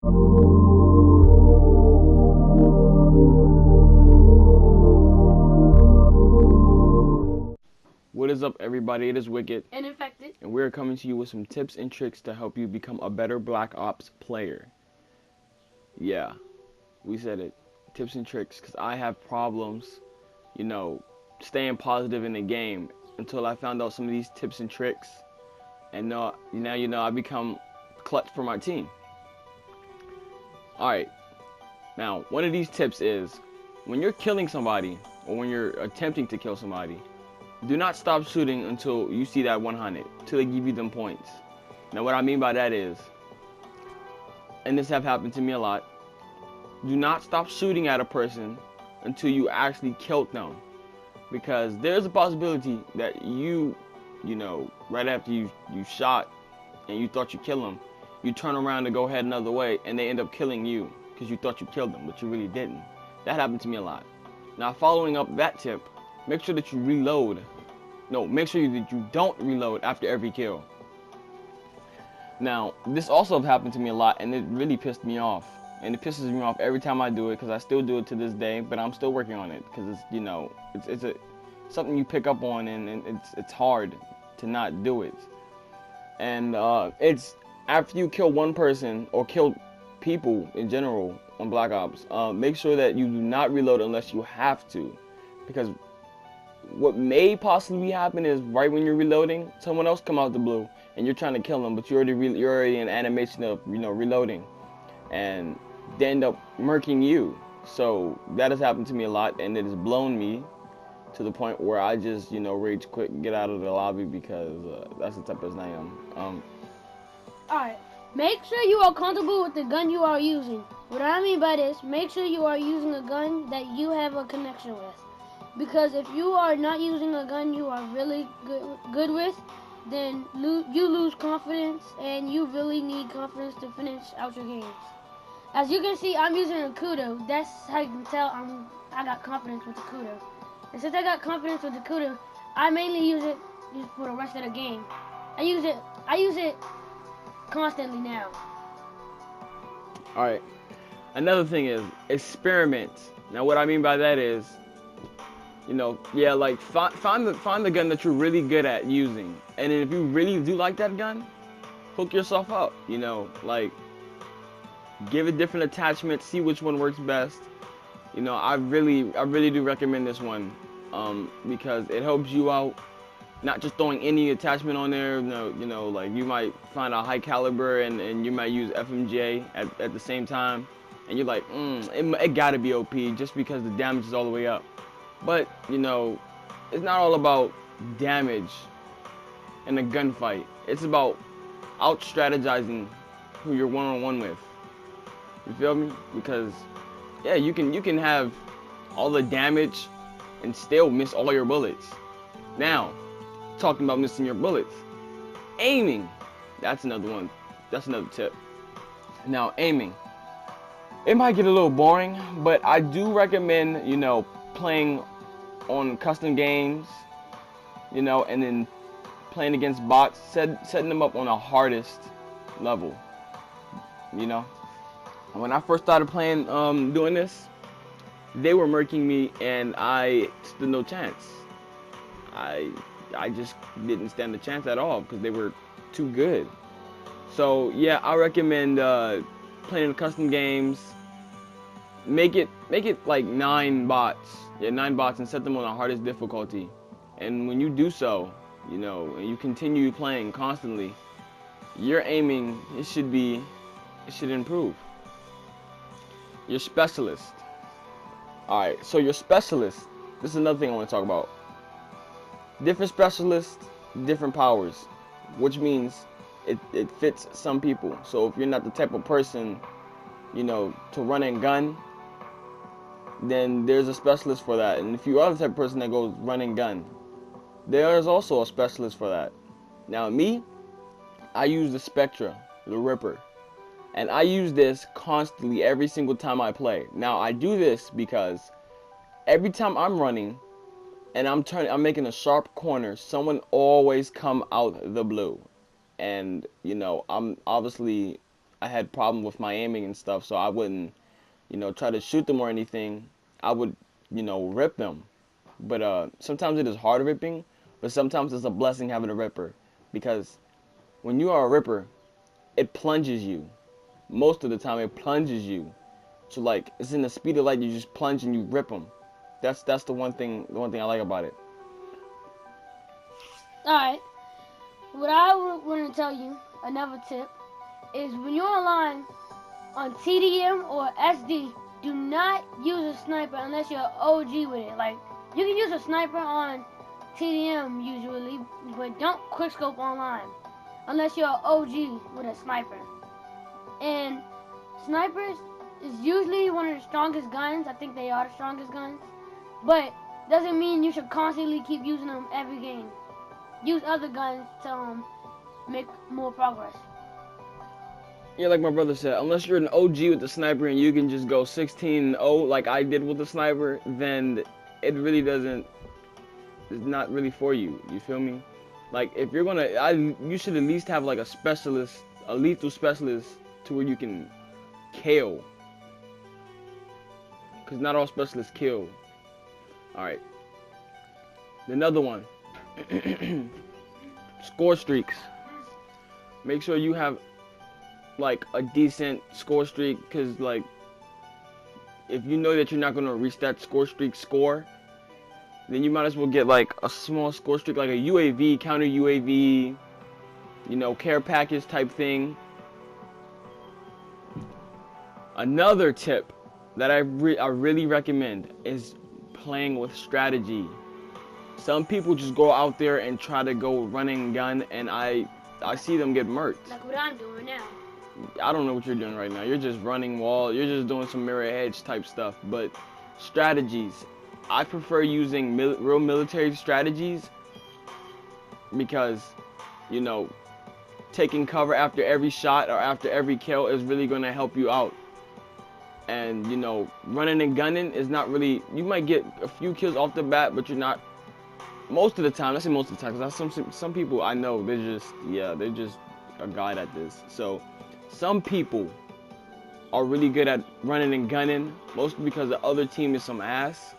What is up, everybody? It is Wicked, and infected. and we're coming to you with some tips and tricks to help you become a better Black Ops player. Yeah, we said it. Tips and tricks, because I have problems, staying positive in the game until I found out some of these tips and tricks, and now I become clutch for my team. All right, now one of these tips is when you're killing somebody or when you're attempting to kill somebody, do not stop shooting until you see that 100, till they give you them points. Now what I mean by that is, and this have happened to me a lot, do not stop shooting at a person until you actually killed them. Because there's a possibility that right after you shot and you thought you killed them, you turn around to go head another way and they end up killing you because you thought you killed them, but you really didn't. That happened to me a lot. Now following up that tip, make sure that you reload. No, make sure that you don't reload after every kill. Now, this also happened to me a lot, and it really pissed me off. And it pisses me off every time I do it, because I still do it to this day, but I'm still working on it, because it's something you pick up on, and it's hard to not do it. And it's after you kill one person, or kill people in general on Black Ops, make sure that you do not reload unless you have to, because what may possibly happen is right when you're reloading, someone else come out the blue and you're trying to kill them, but you're already in animation of reloading, and they end up murking you. So that has happened to me a lot, and it has blown me to the point where I just rage quit and get out of the lobby, because that's the type of person I am. Alright, make sure you are comfortable with the gun you are using. What I mean by this, make sure you are using a gun that you have a connection with. Because if you are not using a gun you are really good with, then you lose confidence, and you really need confidence to finish out your games. As you can see, I'm using a Kudo. That's how you can tell I got confidence with the Kudo. And since I got confidence with the Kudo, I mainly use it just for the rest of the game. I use it constantly now. Alright, another thing is experiment. Now what I mean by that is, like find the gun that you're really good at using, and then if you really do like that gun, hook yourself up. Like give it different attachments, see which one works best. I really do recommend this one, because it helps you out. Not just throwing any attachment on there. Like you might find a high caliber and you might use FMJ at the same time, and you're like, it gotta be OP just because the damage is all the way up. But, it's not all about damage in a gunfight. It's about out-strategizing who you're one-on-one with. You feel me? Because, yeah, you can have all the damage and still miss all your bullets. Now, talking about missing your bullets, aiming. That's another one. That's another tip. Now, aiming. It might get a little boring, but I do recommend, playing on custom games, and then playing against bots, setting them up on the hardest level. When I first started playing, doing this, they were murking me, and I stood no chance. I just didn't stand a chance at all because they were too good. So yeah, I recommend playing custom games. Make it like 9 bots. Yeah, 9 bots, and set them on the hardest difficulty. And when you do so, and you continue playing constantly, your aiming it should improve. Your specialist. Alright, so your specialist, this is another thing I want to talk about. Different specialists, different powers, which means it fits some people. So if you're not the type of person, to run and gun, then there's a specialist for that. And if you are the type of person that goes run and gun, there is also a specialist for that. Now me, I use the Spectra, the Ripper. And I use this constantly every single time I play. Now I do this because every time I'm running and I'm making a sharp corner, someone always come out the blue. And I'm obviously I had problem with my aiming and stuff, so I wouldn't, try to shoot them or anything. I would, rip them. But sometimes it is hard ripping, but sometimes it's a blessing having a ripper, because when you are a ripper, it plunges you. Most of the time, it plunges you. So like, it's in the speed of light. You just plunge and you rip them. That's the one thing I like about it. All right. What I want to tell you, another tip, is when you're online on TDM or SD, do not use a sniper unless you're OG with it. Like, you can use a sniper on TDM usually, but don't quickscope online unless you're OG with a sniper. And snipers is usually one of the strongest guns. I think they are the strongest guns, but doesn't mean you should constantly keep using them every game. Use other guns to make more progress. Yeah, like my brother said, unless you're an OG with the sniper and you can just go 16-0 like I did with the sniper, then it really doesn't. It's not really for you. You feel me? Like, if you're gonna, you should at least have like a specialist, a lethal specialist, to where you can kill. Cause not all specialists kill. All right. Another one. Score streaks. Make sure you have like a decent score streak, because like, if you know that you're not going to reach that score streak score, then you might as well get like a small score streak, like a UAV, counter UAV, care package type thing. Another tip that I really recommend is playing with strategy. Some people just go out there and try to go run and gun, and I see them get murked. Like what I'm doing now. I don't know what you're doing right now. You're just running wall. You're just doing some mirror edge type stuff. But strategies, I prefer using real military strategies, because, taking cover after every shot or after every kill is really going to help you out. And, running and gunning is not really, you might get a few kills off the bat, but you're not, most of the time, I say most of the time, because some people I know, they're just a guide at this. So, some people are really good at running and gunning, mostly because the other team is some ass,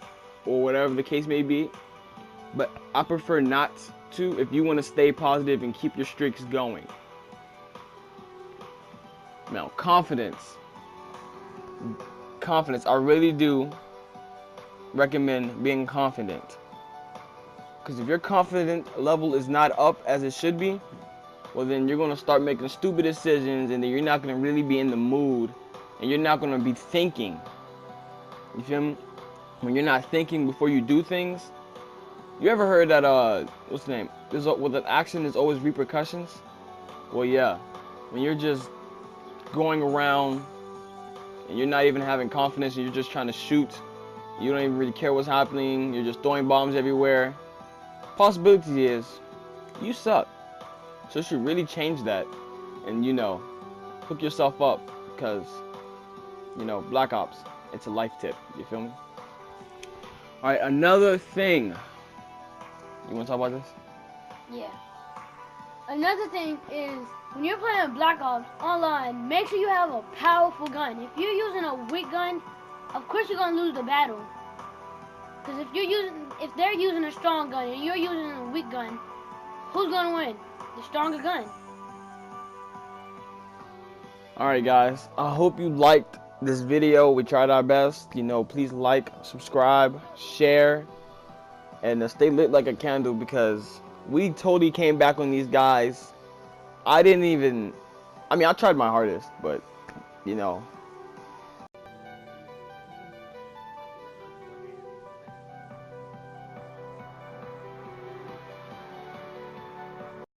or whatever the case may be. But I prefer not to, if you want to stay positive and keep your streaks going. Now, confidence. I really do recommend being confident. Because if your confidence level is not up as it should be, well, then you're going to start making stupid decisions, and then you're not going to really be in the mood, and you're not going to be thinking. You feel me? When you're not thinking before you do things. You ever heard that, what's the name? With an action, there's always repercussions? Well, yeah. When you're just going around, and you're not even having confidence, and you're just trying to shoot, you don't even really care what's happening, you're just throwing bombs everywhere. Possibility is, you suck. So you should really change that, and hook yourself up, because BlackOps, it's a life tip. You feel me? All right, another thing. You want to talk about this? Yeah. Another thing is, when you're playing BlackOps online, make sure you have a powerful gun. If you're using a weak gun, of course you're gonna lose the battle. Because if they're using a strong gun and you're using a weak gun, who's gonna win? The stronger gun. Alright guys, I hope you liked this video. We tried our best. Please like, subscribe, share, and stay lit like a candle, because we totally came back on these guys. I tried my hardest, but